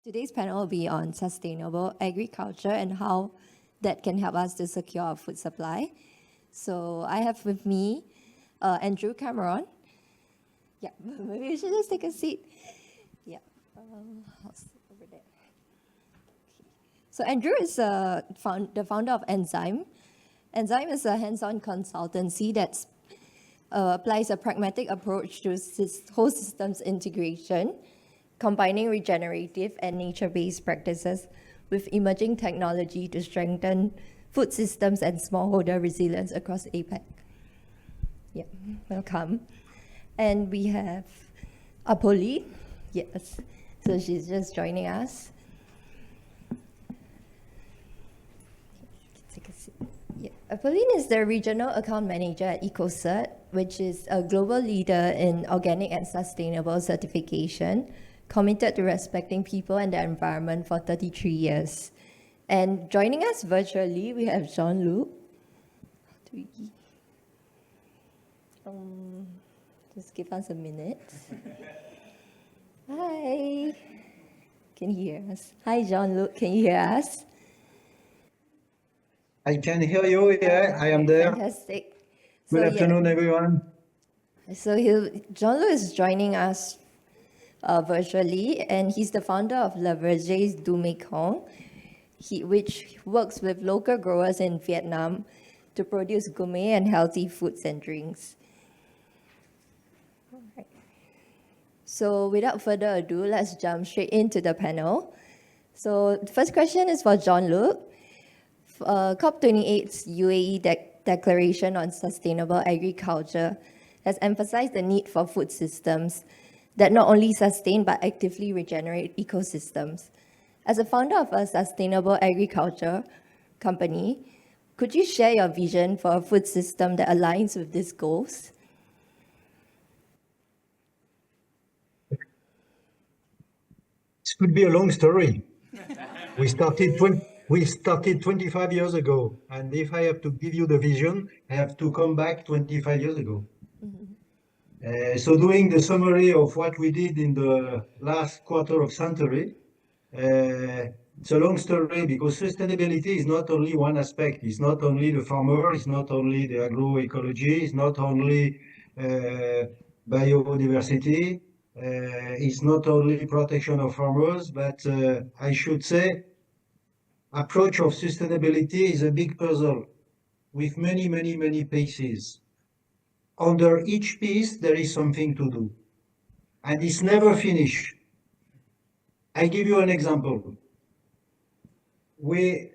Today's panel will be on sustainable agriculture and how that can help us to secure our food supply. So I have with me Andrew Cameron. Yeah, maybe we should just take a seat. Yeah, I'll sit over there. Okay. So Andrew is the founder of Enzyme. Enzyme is a hands-on consultancy that applies a pragmatic approach to whole systems integration, combining regenerative and nature-based practices with emerging technology to strengthen food systems and smallholder resilience across APAC. Yeah, welcome. And we have Apolline. Yes, so she's just joining us. Take a seat. Yeah. Apolline is the Regional Account Manager at Ecocert, which is a global leader in organic and sustainable certification, committed to respecting people and the environment for 33 years. And joining us virtually, we have Jean-Luc. Just give us a minute. Hi. Can you hear us? Hi, Jean-Luc. Can you hear us? I can hear you, yeah, I am there. Fantastic. Good afternoon, everyone. So Jean-Luc is joining us virtually, and he's the founder of Vergers du Mekong, which works with local growers in Vietnam to produce gourmet and healthy foods and drinks. All right. So without further ado, let's jump straight into the panel. So the first question is for Jean-Luc. COP28's UAE Declaration on Sustainable Agriculture has emphasized the need for food systems that not only sustain but actively regenerate ecosystems. As a founder of a sustainable agriculture company, could you share your vision for a food system that aligns with these goals? This could be a long story. We started 25 years ago, and if I have to give you the vision, I have to come back 25 years ago. So doing the summary of what we did in the last quarter of century, it's a long story because sustainability is not only one aspect. It's not only the farmer, it's not only the agroecology, it's not only biodiversity, it's not only protection of farmers, but I should say approach of sustainability is a big puzzle with many pieces. Under each piece, there is something to do, and it's never finished. I give you an example. We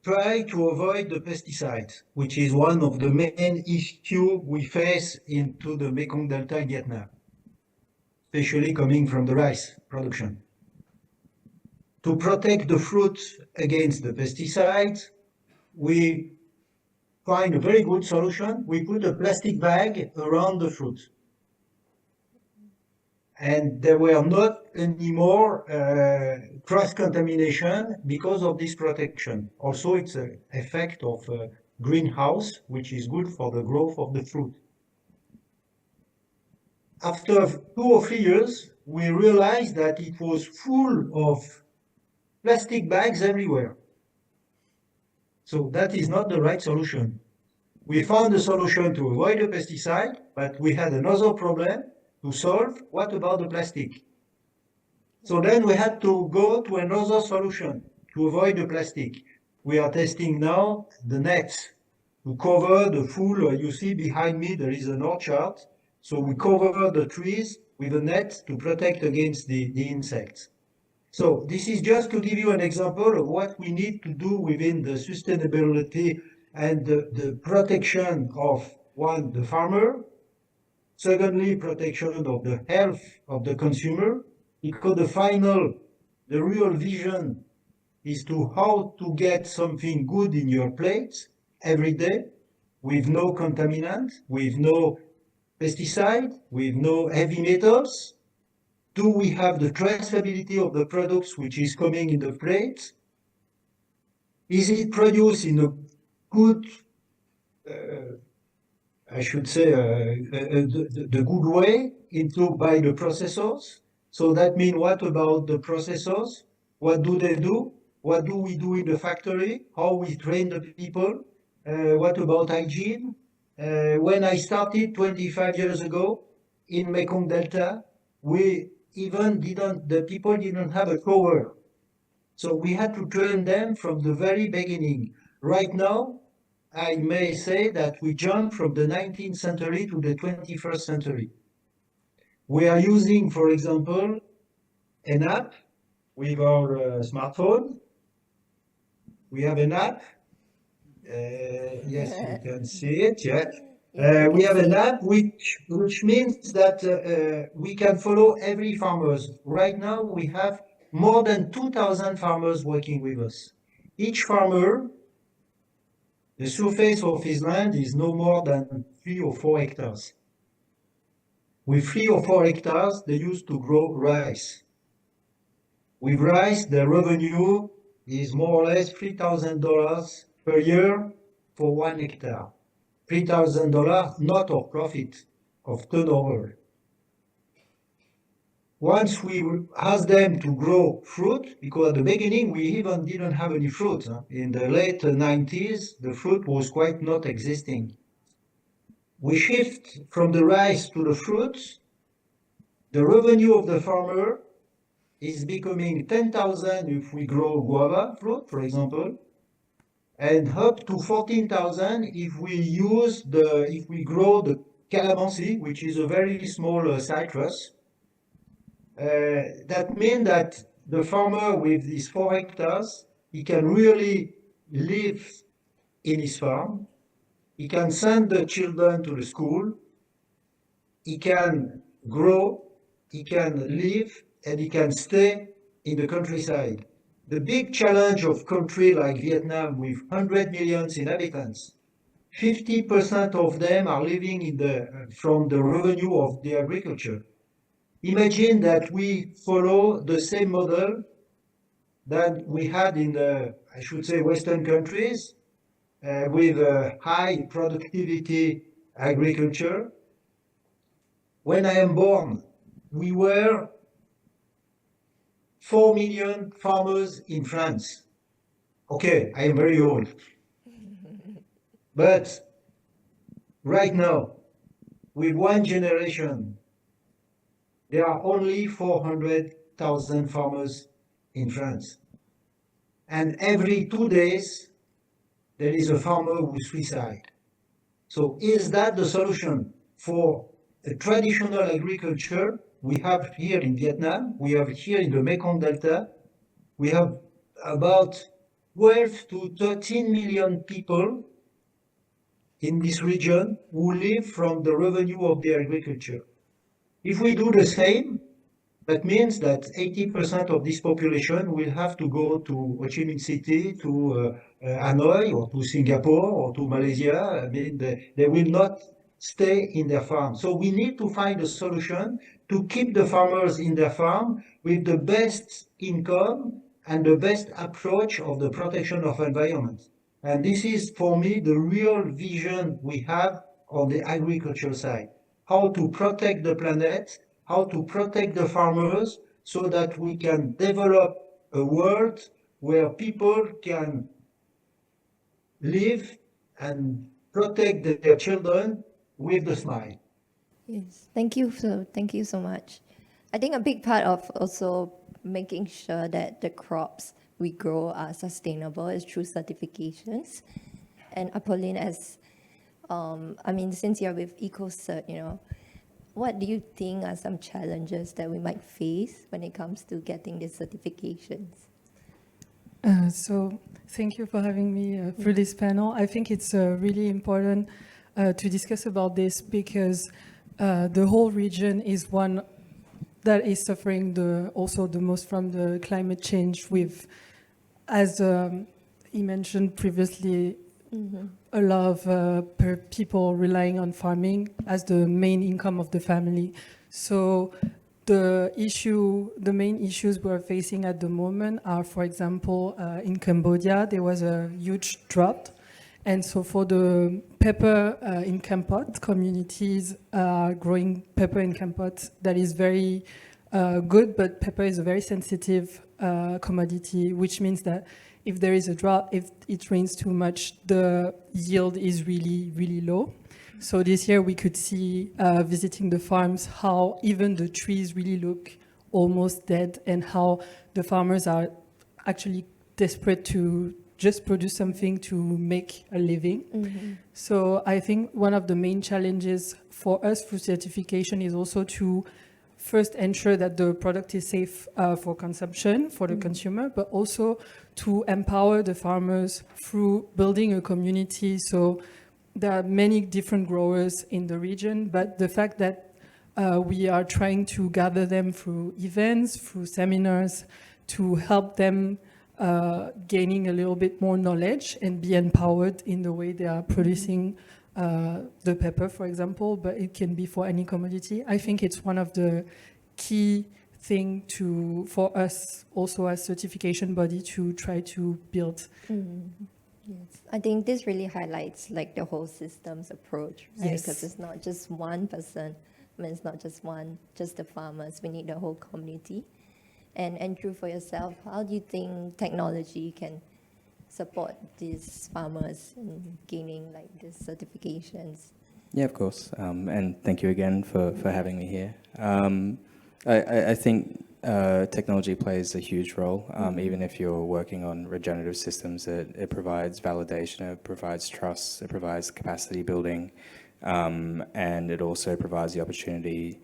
try to avoid the pesticides, which is one of the main issues we face into the Mekong Delta in Vietnam, especially coming from the rice production. To protect the fruit against the pesticides, we find a very good solution. We put a plastic bag around the fruit. And there were not anymore cross-contamination because of this protection. Also, it's an effect of a greenhouse, which is good for the growth of the fruit. After 2 or 3 years, we realized that it was full of plastic bags everywhere. So that is not the right solution. We found a solution to avoid the pesticide, but we had another problem to solve. What about the plastic? So then we had to go to another solution to avoid the plastic. We are testing now the nets to cover the full, you see behind me there is an orchard. So we cover the trees with a net to protect against the insects. So this is just to give you an example of what we need to do within the sustainability and the protection of, one, the farmer, secondly, protection of the health of the consumer, because the real vision is to how to get something good in your plate every day with no contaminant, with no pesticide, with no heavy metals. Do we have the traceability of the products which is coming in the plate? Is it produced in a good, I should say, the good way by the processors? So that means what about the processors? What do they do? What do we do in the factory? How we train the people? What about hygiene? When I started 25 years ago in Mekong Delta, the people didn't have a shower. So we had to train them from the very beginning. Right now, I may say that we jump from the 19th century to the 21st century. We are using, for example, an app with our smartphone. We have an app. Yes, you can see it. Yeah. Yeah, We you have can an see it. app which means that we can follow every farmers. Right now, we have more than 2,000 farmers working with us. Each farmer, the surface of his land is no more than 3 or 4 hectares. With 3 or 4 hectares, they used to grow rice. With rice, the revenue is more or less $3,000 per year for 1 hectare. $3,000 not of profit, of turnover. Once we asked them to grow fruit, because at the beginning we even didn't have any fruit. In the late 90s, the fruit was quite not existing. We shift from the rice to the fruits. The revenue of the farmer is becoming 10,000 if we grow guava fruit, for example, and up to 14,000 if we grow the calamansi, which is a very small citrus. That means that the farmer with these 4 hectares, he can really live in his farm. He can send the children to the school. He can grow, he can live, and he can stay in the countryside. The big challenge of country like Vietnam with 100 million inhabitants, 50% of them are living from the revenue of the agriculture. Imagine that we follow the same model that we had in the, I should say, Western countries with high productivity agriculture. When I am born, we were 4 million farmers in France. Okay, I am very old. But right now, with one generation, there are only 400,000 farmers in France. And every 2 days, there is a farmer who suicides. So is that the solution for a traditional agriculture we have here in Vietnam, we have here in the Mekong Delta, we have about 12 to 13 million people in this region who live from the revenue of the agriculture. If we do the same, that means that 80% of this population will have to go to Ho Chi Minh City, to Hanoi, or to Singapore, or to Malaysia. I mean, they will not stay in their farm. So we need to find a solution to keep the farmers in their farm with the best income and the best approach of the protection of environment. And this is, for me, the real vision we have on the agriculture side. How to protect the planet, how to protect the farmers so that we can develop a world where people can live and protect their children with a smile. Yes, thank you so much. I think a big part of also making sure that the crops we grow are sustainable is through certifications. And Apolline, since you're with Ecocert, what do you think are some challenges that we might face when it comes to getting these certifications? So thank you for having me for this panel. I think it's really important to discuss about this because the whole region is one that is suffering also the most from the climate change with, as he mentioned previously, a lot of people relying on farming as the main income of the family. So the main issues we're facing at the moment are, for example, in Cambodia, there was a huge drought. And so for the pepper in Kampot, communities are growing pepper in Kampot that is very good, but pepper is a very sensitive commodity, which means that if there is a drought, if it rains too much, the yield is really, really low. So this year we could see, visiting the farms, how even the trees really look almost dead, and how the farmers are actually desperate to just produce something to make a living. So I think one of the main challenges for us through certification is also to first ensure that the product is safe for consumption for the consumer, but also to empower the farmers through building a community. So there are many different growers in the region, but the fact that we are trying to gather them through events, through seminars, to help them gaining a little bit more knowledge and be empowered in the way they are producing the pepper, for example, but it can be for any commodity. I think it's one of the key thing for us also as certification body to try to build. Yes, I think this really highlights like the whole systems approach, right? Yes. Because it's not just one person. I mean, it's not just the farmers. We need the whole community. And Andrew, for yourself, how do you think technology can support these farmers in gaining like these certifications? Yeah, of course. And thank you again for having me here. I think technology plays a huge role, even if you're working on regenerative systems. It provides validation, it provides trust, it provides capacity building, and it also provides the opportunity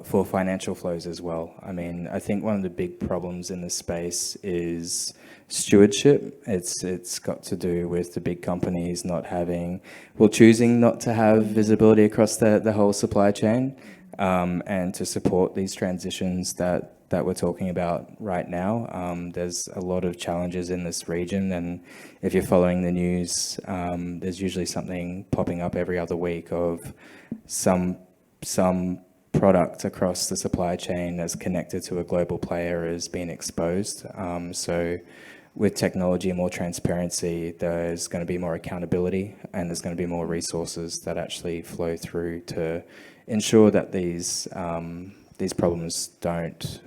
for financial flows as well. I mean, I think one of the big problems in this space is stewardship. It's got to do with the big companies choosing not to have visibility across the whole supply chain, and to support these transitions that we're talking about right now. There's a lot of challenges in this region, and if you're following the news, there's usually something popping up every other week of some product across the supply chain that's connected to a global player is being exposed. So with technology and more transparency, there's going to be more accountability, and there's going to be more resources that actually flow through to ensure that these problems don't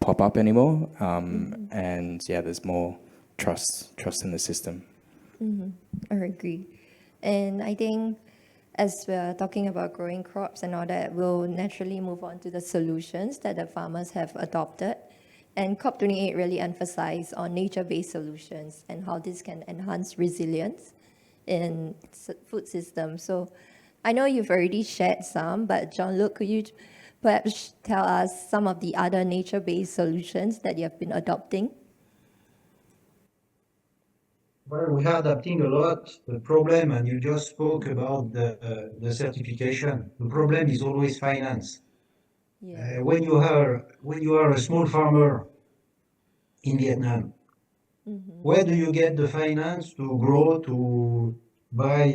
pop up anymore. And yeah, there's more trust in the system. I agree. And I think as we're talking about growing crops and all that, we'll naturally move on to the solutions that the farmers have adopted. And COP28 really emphasized on nature-based solutions and how this can enhance resilience in food systems. So I know you've already shared some, but Jean-Luc, could you perhaps tell us some of the other nature-based solutions that you have been adopting? Well, we are adapting a lot. The problem, and you just spoke about the certification, the problem is always finance. Yeah. When you are a small farmer in Vietnam, where do you get the finance to grow, to buy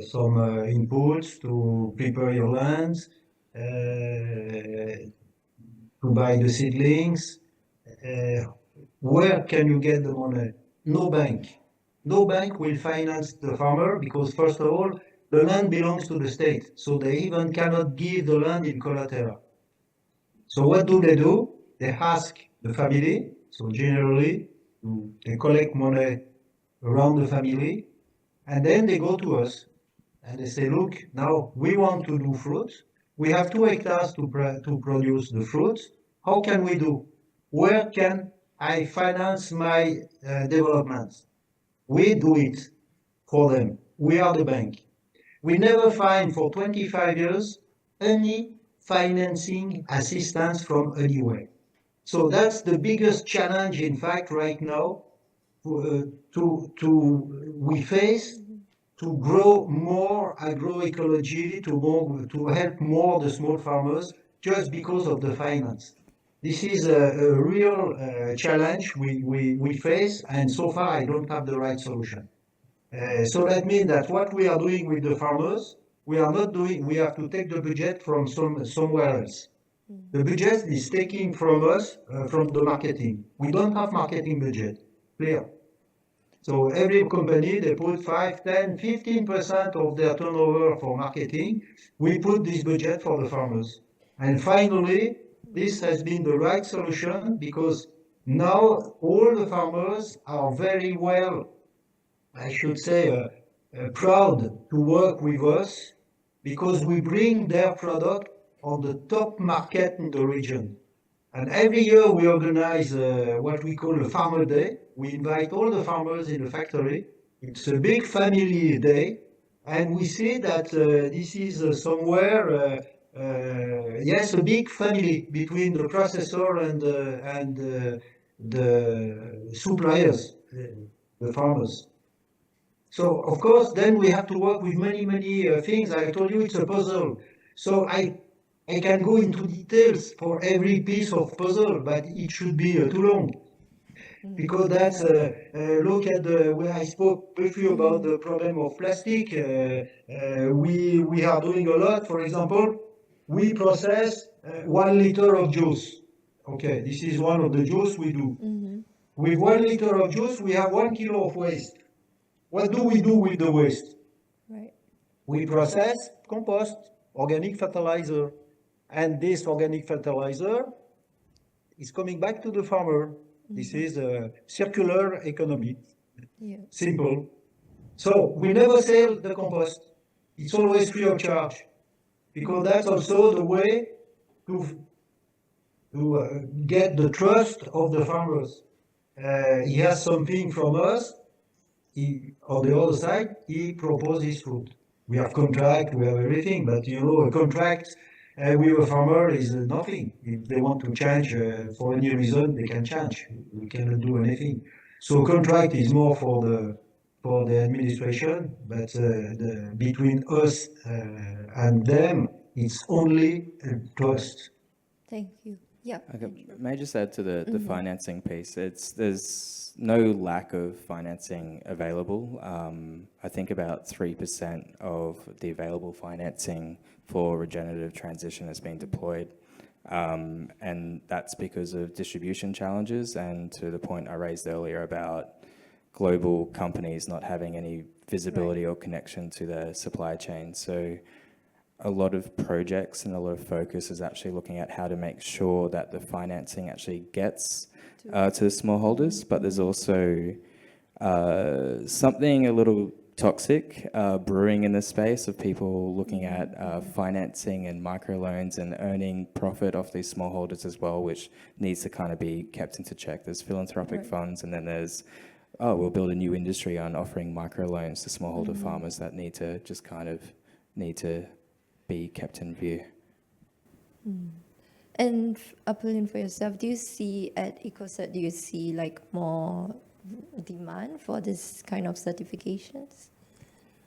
some inputs, to prepare your lands, to buy the seedlings? Where can you get the money? No bank. No bank will finance the farmer because, first of all, the land belongs to the state, so they even cannot give the land in collateral. So what do? They ask the family, so generally they collect money around the family, and then they go to us and they say, look, now we want to do fruit. We have 2 hectares to produce the fruit. How can we do? Where can I finance my developments? We do it for them. We are the bank. We never find for 25 years any financing assistance from anywhere. So that's the biggest challenge, in fact, right now we face to grow more agroecology, to help more the small farmers, just because of the finance. This is a real challenge we face, and so far I don't have the right solution. So that means that what we are doing with the farmers, we are not doing, we have to take the budget from somewhere else. The budget is taking from us, from the marketing. We don't have marketing budget, clear. So every company, they put 5, 10, 15% of their turnover for marketing. We put this budget for the farmers. And finally, this has been the right solution because Now all the farmers are very well, I should say, proud to work with us because we bring their product on the top market in the region. And every year we organize what we call a farmer day. We invite all the farmers in the factory. It's a big family day. And we see that this is somewhere, yes, a big family between the processor and the suppliers, the farmers. So of course, then we have to work with many things. I told you it's a puzzle. So I can go into details for every piece of puzzle, but it should be too long. Because that's, look at where I spoke briefly about the problem of plastic. We are doing a lot. For example, we process 1 liter of juice. Okay, this is one of the juice we do. With 1 liter of juice, we have 1 kilo of waste. What do we do with the waste? Right. We process compost, organic fertilizer. And this organic fertilizer is coming back to the farmer. This is a circular economy. Yeah. Simple. So we never sell the compost. It's always free of charge. Because that's also the way to get the trust of the farmers. He has something from us. On the other side, he proposes food. We have contract, we have everything, but you know, a contract with a farmer is nothing. If they want to change for any reason, they can change. We cannot do anything. So contract is more for the administration, but between us and them, it's only trust. Thank you. Yeah. Okay, may I just add to the financing piece? There's no lack of financing available. I think about 3% of the available financing for regenerative transition has been deployed. And that's because of distribution challenges and to the point I raised earlier about global companies not having any visibility or connection to their supply chain. So a lot of projects and a lot of focus is actually looking at how to make sure that the financing actually gets to the smallholders, but there's also something a little toxic brewing in the space of people looking at financing and microloans and earning profit off these smallholders as well, which needs to kind of be kept into check. There's philanthropic funds, and then there's, we'll build a new industry on offering microloans to smallholder farmers that need to be kept in view. And Apolline, for yourself, do you see at Ecocert, do you see like more demand for this kind of certifications?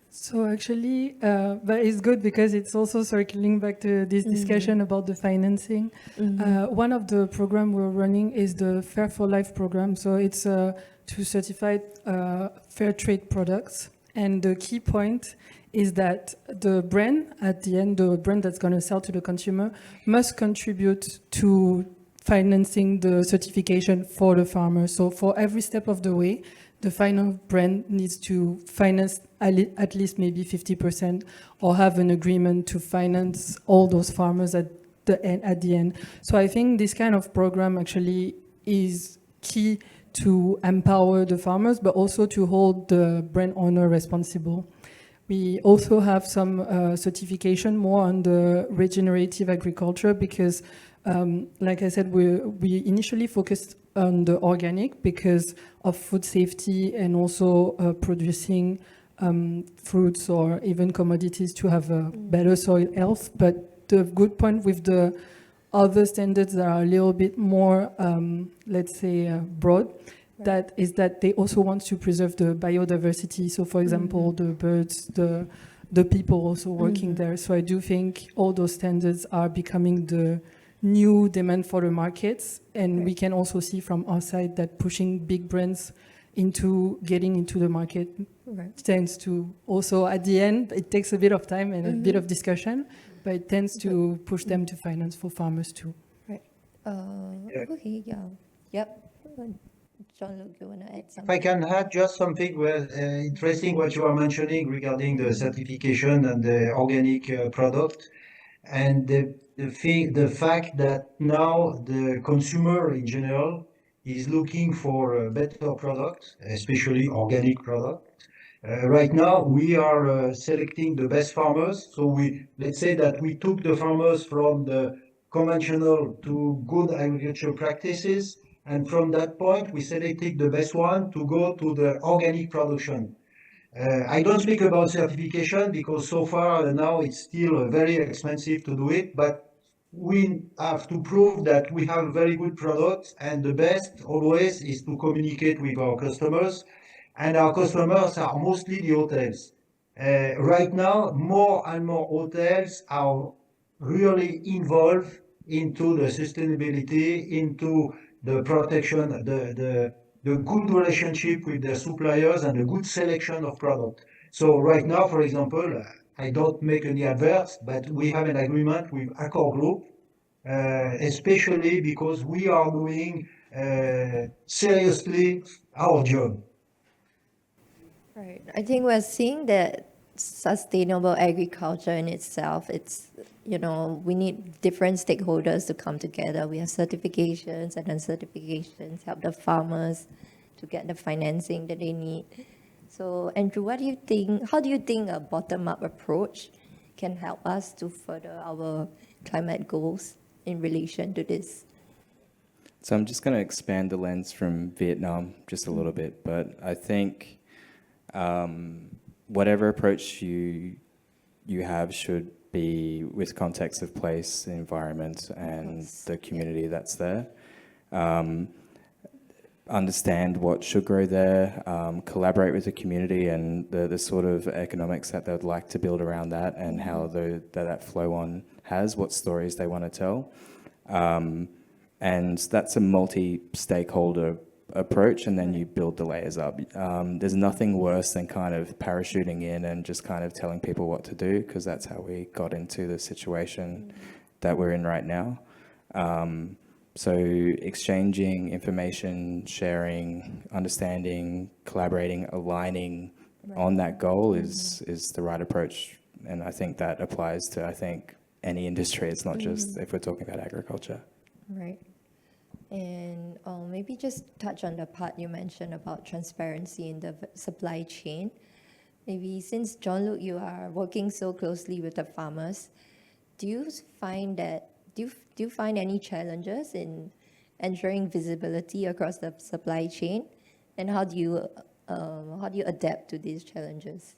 So actually, but it's good because it's also circling back to this discussion about the financing. One of the programs we're running is the Fair for Life program. So it's to certify fair trade products. And the key point is that the brand, at the end, the brand that's going to sell to the consumer must contribute to financing the certification for the farmer. So for every step of the way, the final brand needs to finance at least maybe 50% or have an agreement to finance all those farmers at the end. So I think this kind of program actually is key to empower the farmers, but also to hold the brand owner responsible. We also have some certification more on the regenerative agriculture because, like I said, we initially focused on the organic because of food safety and also producing fruits or even commodities to have a better soil health. But the good point with the other standards that are a little bit more, let's say, broad, that is that they also want to preserve the biodiversity. So, for example, the birds, the people also working there. So I do think all those standards are becoming the new demand for the markets. And we can also see from our side that pushing big brands into getting into the market tends to also, at the end, it takes a bit of time and a bit of discussion, but it tends to push them to finance for farmers too. Right. Okay, yeah. Yep. Jean-Luc, you want to add something? If I can add just something interesting what you are mentioning regarding the certification and the organic product, and the fact that now the consumer in general is looking for better products, especially organic products. Right now, we are selecting the best farmers. So let's say that we took the farmers from the conventional to good agriculture practices, and from that point, we selected the best one to go to the organic production. I don't speak about certification because so far now it's still very expensive to do it, but we have to prove that we have very good products, and the best always is to communicate with our customers, and our customers are mostly the hotels. Right now, more and more hotels are really involved into the sustainability, into the protection, the good relationship with their suppliers and the good selection of product. So right now, for example, I don't make any adverts, but we have an agreement with Accor Group, especially because we are doing seriously our job. Right. I think we're seeing that sustainable agriculture in itself, we need different stakeholders to come together. We have certifications and uncertifications, help the farmers to get the financing that they need. So, Andrew, what do you think? How do you think a bottom-up approach can help us to further our climate goals in relation to this? So I'm just going to expand the lens from Vietnam just a little bit, but I think whatever approach you have should be with context of place, the environment, and the community that's there. Understand what should grow there, collaborate with the community and the sort of economics that they'd like to build around that, and how that flow on has, what stories they want to tell. And that's a multi-stakeholder approach, and then you build the layers up. There's nothing worse than kind of parachuting in and just kind of telling people what to do, because that's how we got into the situation that we're in right now. So exchanging information, sharing, understanding, collaborating, aligning on that goal is the right approach. And I think that applies to, any industry. It's not just if we're talking about agriculture. Right. And maybe just touch on the part you mentioned about transparency in the supply chain. Maybe since Jean-Luc, you are working so closely with the farmers, do you find any challenges in ensuring visibility across the supply chain, and how do you adapt to these challenges?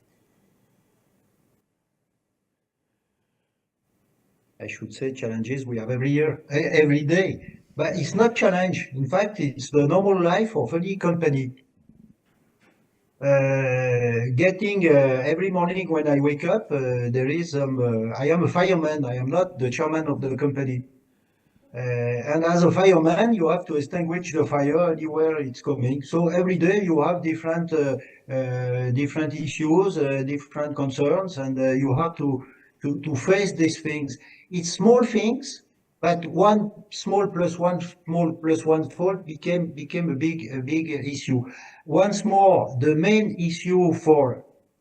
I should say challenges we have every year, every day. But it's not challenge. In fact, it's the normal life of any company. Every morning when I wake up, I am a fireman. I am not the chairman of the company. And as a fireman, you have to extinguish the fire anywhere it's coming. So every day you have different issues, different concerns, and you have to face these things. It's small things, but one small plus one small plus one fault became a big issue. Once more, the main issue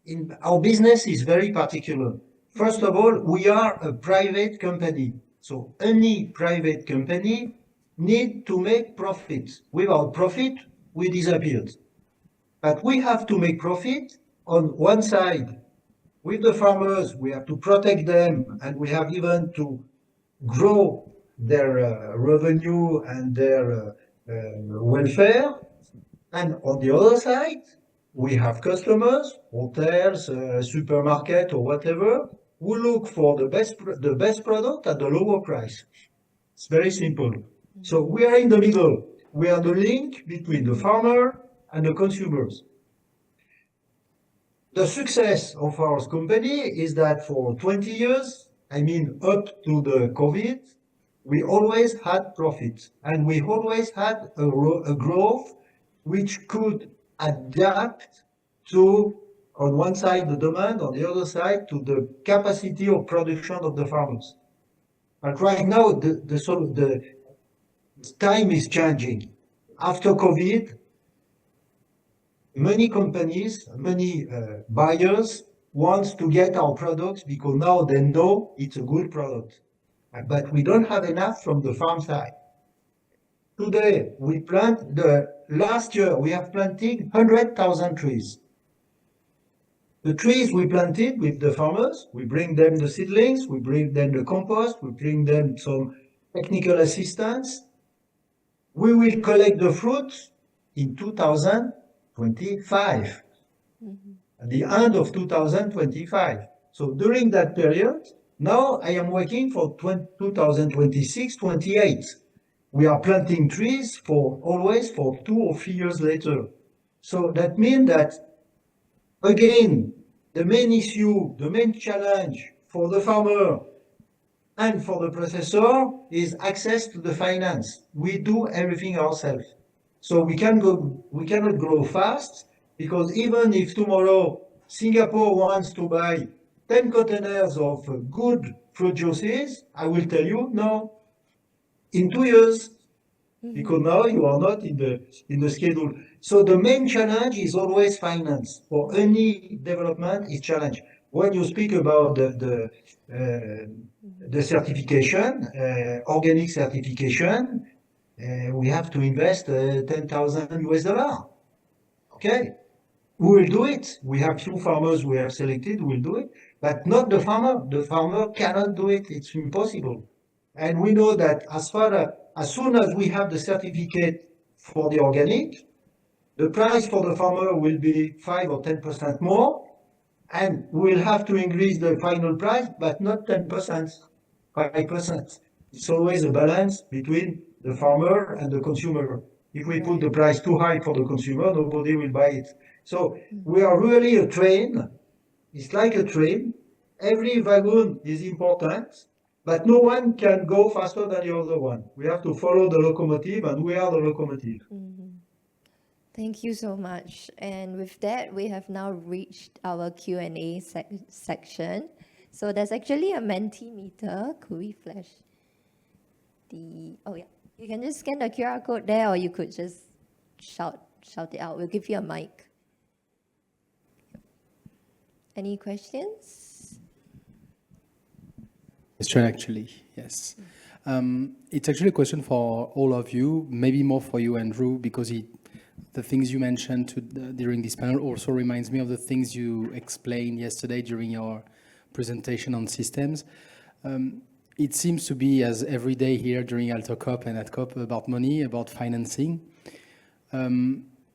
in our business is very particular. First of all, we are a private company. So any private company need to make profit. Without profit, we disappeared. But we have to make profit on one side. With the farmers, we have to protect them, and we have even to grow their revenue and their welfare. And on the other side, we have customers, hotels, supermarket, or whatever, who look for the best product at the lower price. It's very simple. So we are in the middle. We are the link between the farmer and the consumers. The success of our company is that for 20 years, up to the COVID, we always had profits, and we always had a growth which could adapt to, on one side, the demand, on the other side, to the capacity of production of the farmers. But right now, the time is changing. After COVID, many companies, many buyers want to get our products because now they know it's a good product. But we don't have enough from the farm side. today last year we have planted 100,000 trees. The trees we planted with the farmers, we bring them the seedlings, we bring them the compost, we bring them some technical assistance. We will collect the fruits in 2025, at the end of 2025. So during that period, now I am working for 2026, 28. We are planting trees always for 2 or 3 years later. So that means that, again, the main issue, the main challenge for the farmer and for the processor is access to the finance. We do everything ourselves. So we cannot grow fast, because even if tomorrow Singapore wants to buy 10 containers of good fruit juices, I will tell you, no, in 2 years, because now you are not in the schedule. So the main challenge is always finance. For any development, is challenge. When you speak about the certification, organic certification, we have to invest $10,000. Okay, we will do it. We have few farmers we have selected who will do it, but not the farmer. The farmer cannot do it. It's impossible. And we know that as soon as we have the certificate for the organic, the price for the farmer will be 5 or 10% more, and we'll have to increase the final price, but not 10%, 5%. It's always a balance between the farmer and the consumer. If we put the price too high for the consumer, nobody will buy it. So we are really a train. It's like a train. Every wagon is important, but no one can go faster than the other one. We have to follow the locomotive, and we are the locomotive. Thank you so much. And with that, we have now reached our Q&A section. So there's actually a Mentimeter. Could we flash oh yeah. You can just scan the QR code there, or you could just shout it out. We'll give you a mic. Any questions? Question, actually, yes. It's actually a question for all of you, maybe more for you, Andrew, because the things you mentioned during this panel also reminds me of the things you explained yesterday during your presentation on systems. It seems to be, as every day here during AlterCOP and at COP, about money, about financing.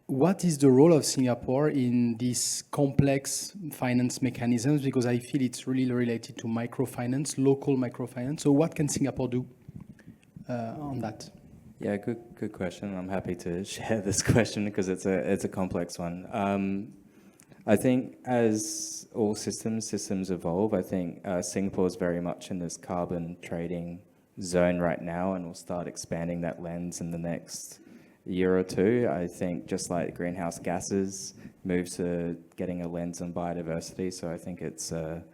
What is the role of Singapore in these complex finance mechanisms? Because I feel it's really related to microfinance, local microfinance. So what can Singapore do on that? Yeah, good question. I'm happy to share this question because it's a complex one. I think as all systems evolve, I think Singapore is very much in this carbon trading zone right now, and we'll start expanding that lens in the next year or two. I think just like greenhouse gases move to getting a lens on biodiversity, so I think it's a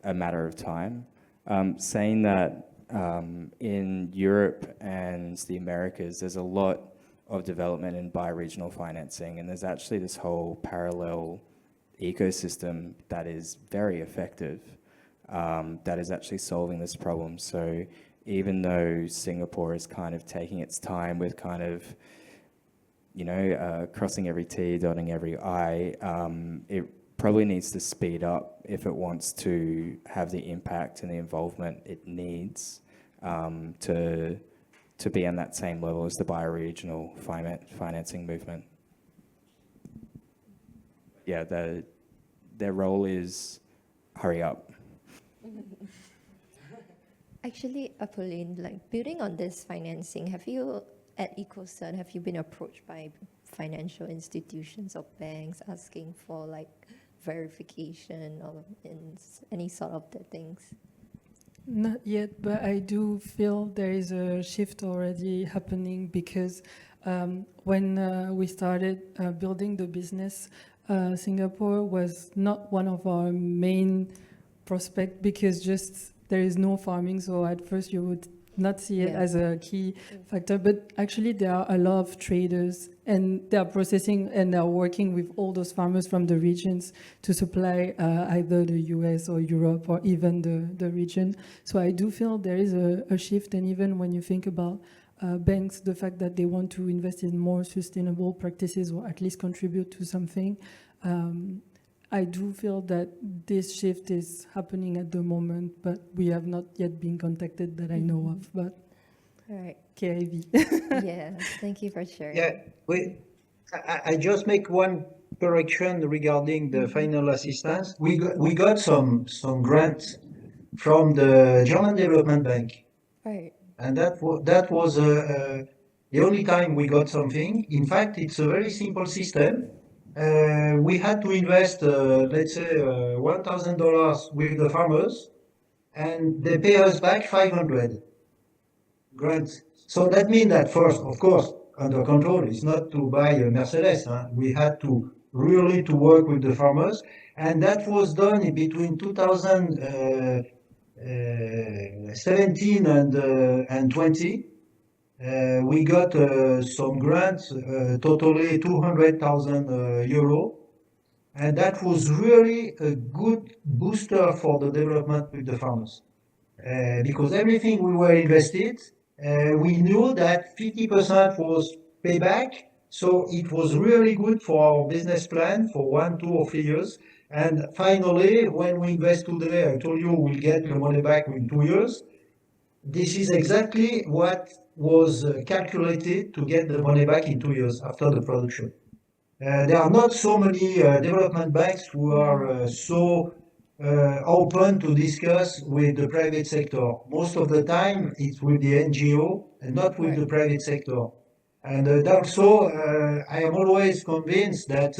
matter of time. Saying that, in Europe and the Americas, there's a lot of development in bioregional financing, and there's actually this whole parallel ecosystem that is very effective, that is actually solving this problem. So even though Singapore is kind of taking its time with kind of, crossing every T, dotting every I, it probably needs to speed up if it wants to have the impact and the involvement it needs to be on that same level as the bioregional financing movement. Yeah, their role is hurry up. Actually, Apolline, building on this financing, have you at Ecocert, have you been approached by financial institutions or banks asking for verification or any sort of the things? Not yet, but I do feel there is a shift already happening because when we started building the business, Singapore was not one of our main prospects because just there is no farming. So at first you would not see it as a key factor, but actually there are a lot of traders and they are processing and they are working with all those farmers from the regions to supply either the US or Europe or even the region. So I do feel there is a shift, and even when you think about banks the fact that they want to invest in more sustainable practices or at least contribute to something. I do feel that this shift is happening at the moment, but we have not yet been contacted that I know of. But All right. KIV. Yes, thank you for sharing. Yeah, I just make one correction regarding the final assistance. We got some grants from the German Development Bank, Right. and that was the only time we got something. In fact, it's a very simple system. We had to invest, let's say, $1,000 with the farmers, and they pay us back 500 grants. So that means that first, of course, under control, it's not to buy a Mercedes. Huh? We had to really to work with the farmers, and that was done in between 2017 and 20. We got some grants, totally 200,000 euro, and that was really a good booster for the development with the farmers. Because everything we were invested, we knew that 50% was payback, so it was really good for our business plan for 1, 2, or 3 years. And finally, when we invest today, I told you we'll get the money back in 2 years. This is exactly what was calculated to get the money back in 2 years after the production. There are not so many development banks who are so open to discuss with the private sector. Most of the time, it's with the NGO and not with the private sector. And also, I am always convinced that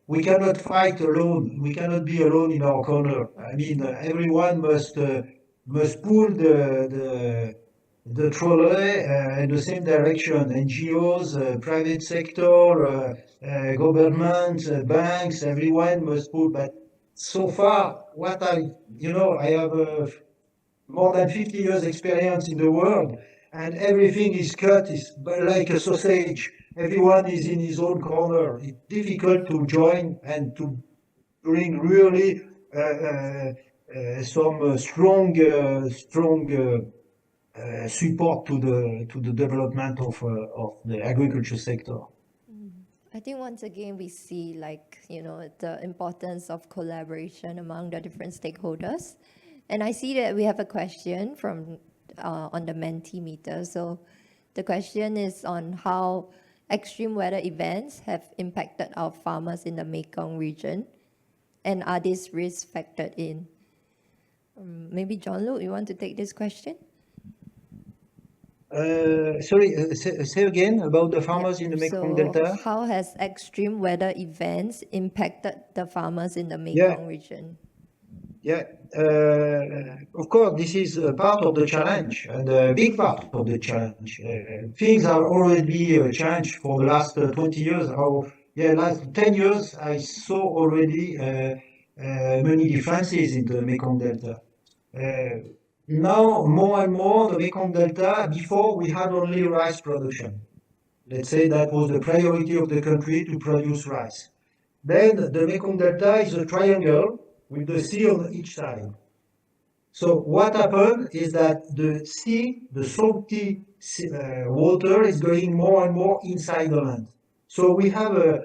we cannot fight alone. We cannot be alone in our corner. I mean, everyone must pull the trolley in the same direction. NGOs, private sector, government, banks, everyone must pull. But so far, I have more than 50 years experience in the world, and everything is cut, is like a sausage. Everyone is in his own corner. It's difficult to join and to bring really some strong support to the development of the agriculture sector. I think once again we see the importance of collaboration among the different stakeholders. And I see that we have a question from on the Mentimeter. So the question is on how extreme weather events have impacted our farmers in the Mekong region, and are these risks factored in? Maybe John-Luc, you want to take this question? Sorry, say again about the farmers in the Mekong Delta. How has extreme weather events impacted the farmers in the Mekong region? Yeah, of course, this is a part of the challenge, and a big part of the challenge. Things are already changed for the last 20 years. Last 10 years, I saw already many differences in the Mekong Delta. Now, more and more, the Mekong Delta, before we had only rice production. Let's say that was the priority of the country to produce rice. Then the Mekong Delta is a triangle with the sea on each side. So what happened is that the sea, the salty water is going more and more inside the land. So we have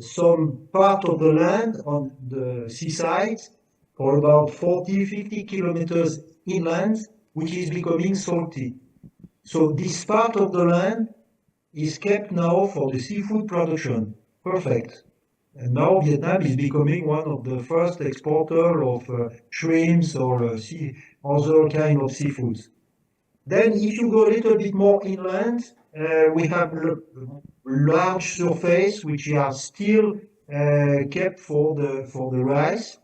some part of the land on the seaside for about 40, 50 kilometers inland, which is becoming salty. So this part of the land is kept now for the seafood production. Perfect. And now Vietnam is becoming one of the first exporters of shrimps or other kind of seafoods. Then if you go a little bit more inland, we have large surface which are still kept for the rice.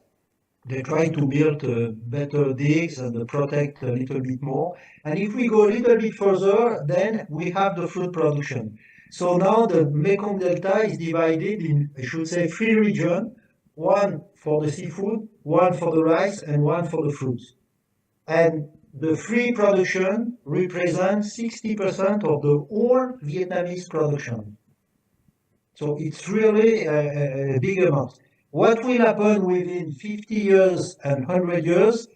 They try to build better digs and protect a little bit more. And if we go a little bit further, then we have the fruit production. So now the Mekong Delta is divided in, I should say, 3 regions, one for the seafood, one for the rice, and one for the fruits. And the free production represents 60% of the whole Vietnamese production. So it's really a big amount. What will happen within 50 years and 100 years?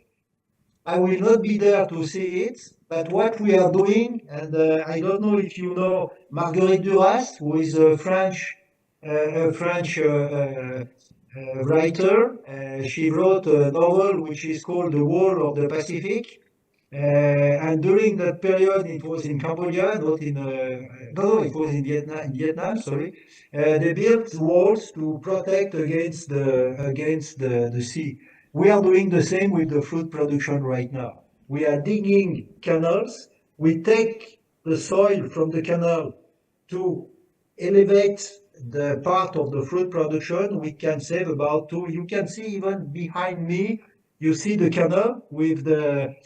I will not be there to see it, but what we are doing, and I don't know if you know Marguerite Duras, who is a French writer. She wrote a novel which is called The Wall of the Pacific. And during that period, it was in Cambodia, not in no, it was in Vietnam. In Vietnam, sorry, they built walls to protect against the sea. We are doing the same with the fruit production right now. We are digging canals. We take the soil from the canal to elevate the part of the fruit production. We can save about two. You can see even behind me. You see the canal with the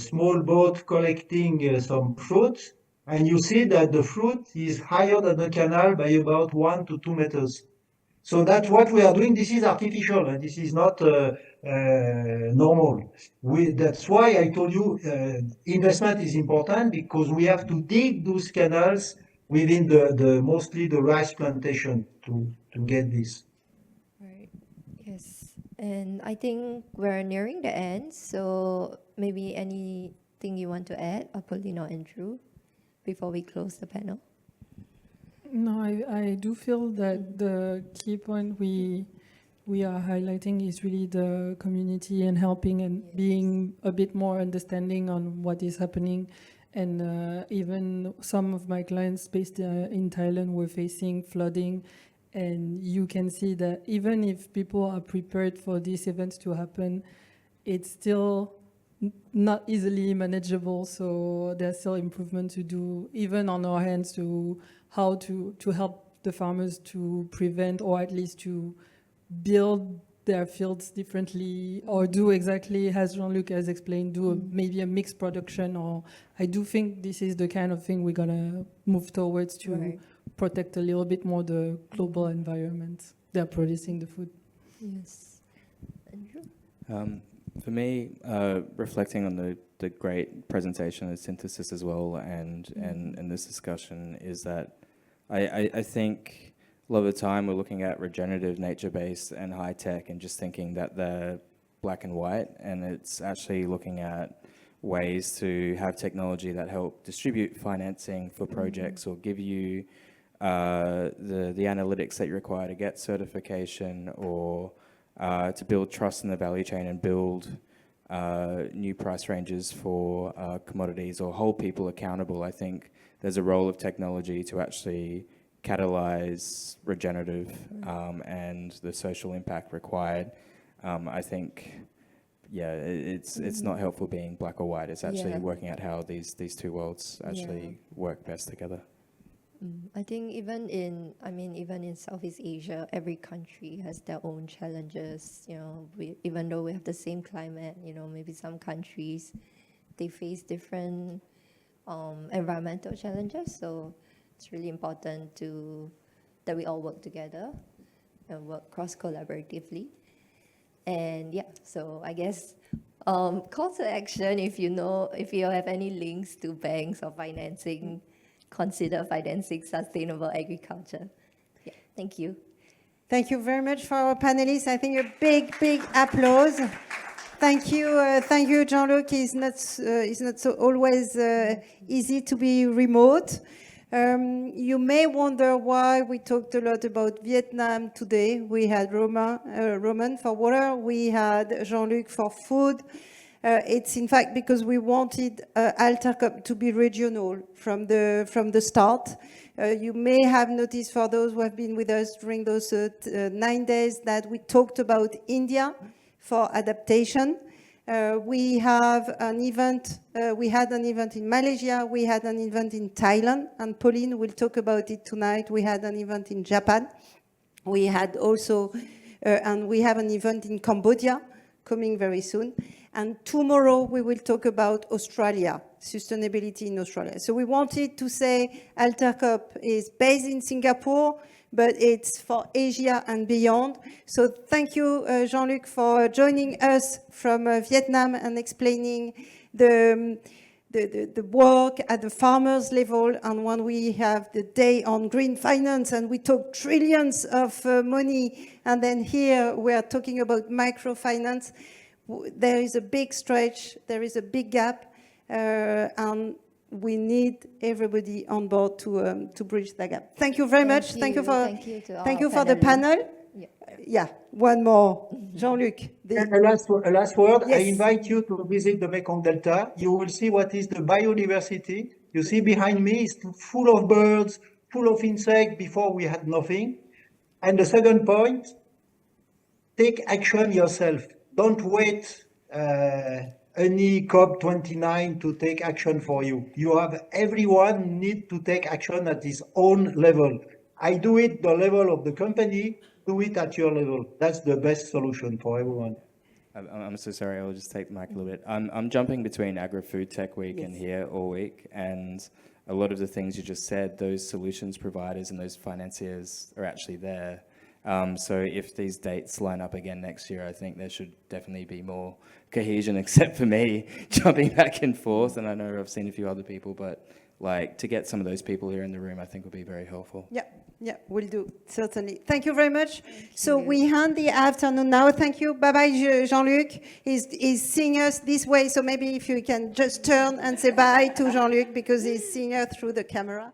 small boat collecting some fruit, and you see that the fruit is higher than the canal by about 1 to 2 meters. So that's what we are doing. This is artificial, and this is not normal. That's why I told you investment is important, because we have to dig those canals within the mostly the rice plantation to get this. Right. Yes. And I think we're nearing the end, so maybe anything you want to add, Apolline or Andrew, before we close the panel? No, I do feel that the key point we are highlighting is really the community and helping and being a bit more understanding on what is happening. And even some of my clients based in Thailand were facing flooding. And you can see that even if people are prepared for these events to happen, it's still not easily manageable. So there's still improvement to do, even on our hands, to how to help the farmers to prevent, or at least to build their fields differently, or do exactly as Jean-Luc has explained, do maybe a mixed production. Or I do think this is the kind of thing we're gonna move towards to Right. protect a little bit more the global environment they're producing the food. Yes. Andrew? For me, reflecting on the great presentation and synthesis as well, and this discussion, is that I think a lot of the time we're looking at regenerative, nature-based and high-tech and just thinking that they're black and white, and it's actually looking at ways to have technology that help distribute financing for projects or give you the analytics that you require to get certification, or to build trust in the value chain and build new price ranges for commodities, or hold people accountable. I think there's a role of technology to actually catalyze regenerative and the social impact required. I think, yeah, it's not helpful being black or white. It's actually working out how these two worlds actually work best together. I think even in Southeast Asia, every country has their own challenges. You know, even though we have the same climate, you know, maybe some countries they face different environmental challenges. So it's really important that we all work together and work cross-collaboratively. And yeah, so I guess call to action, if you have any links to banks or financing, consider financing sustainable agriculture. Yeah, thank you. Thank you very much for our panelists. I think a big applause. Thank you, Jean-Luc. It's not so always easy to be remote. You may wonder why we talked a lot about Vietnam today. We had Roman for water. We had Jean-Luc for food. It's in fact because we wanted AlterCOP to be regional from the start. You may have noticed, for those who have been with us during those 9 days, that we talked about India for adaptation. We have an event. We had an event in Malaysia. We had an event in Thailand, and Pauline will talk about it tonight. We had an event in Japan. We had also, and we have an event in Cambodia coming very soon. And tomorrow we will talk about Australia, sustainability in Australia. So we wanted to say AlterCOP is based in Singapore, but it's for Asia and beyond. So thank you, Jean-Luc, for joining us from Vietnam and explaining the work at the farmers level. And when we have the day on green finance and we talk trillions of money, and then here we are talking about microfinance, There is a big stretch, there is a big gap, and we need everybody on board to bridge that gap. Thank you very much. Thank you for the panel. Yeah, one more. Jean-Luc. And a last word. I Yes. invite you to visit the Mekong Delta. You will see what is the biodiversity. You see behind me is full of birds, full of insects. Before we had nothing. And the second point, take action yourself. Don't wait any COP29 to take action for you. Everyone need to take action at his own level. I do it the level of the company, do it at your level. That's the best solution for everyone. I'm so sorry, I'll just take the mic a little bit. I'm jumping between Agri-Food Tech Week and here all week, and a lot of the things you just said, those solutions providers and those financiers are actually there. So if these dates line up again next year, I think there should definitely be more cohesion, except for me jumping back and forth. And I know I've seen a few other people, but like to get some of those people here in the room, I think would be very helpful. Yeah, will do, certainly. Thank you very much. So we end the afternoon now. Thank you. Bye-bye, Jean-Luc. He's seeing us this way, so maybe if you can just turn and say bye to Jean-Luc because he's seeing us through the camera.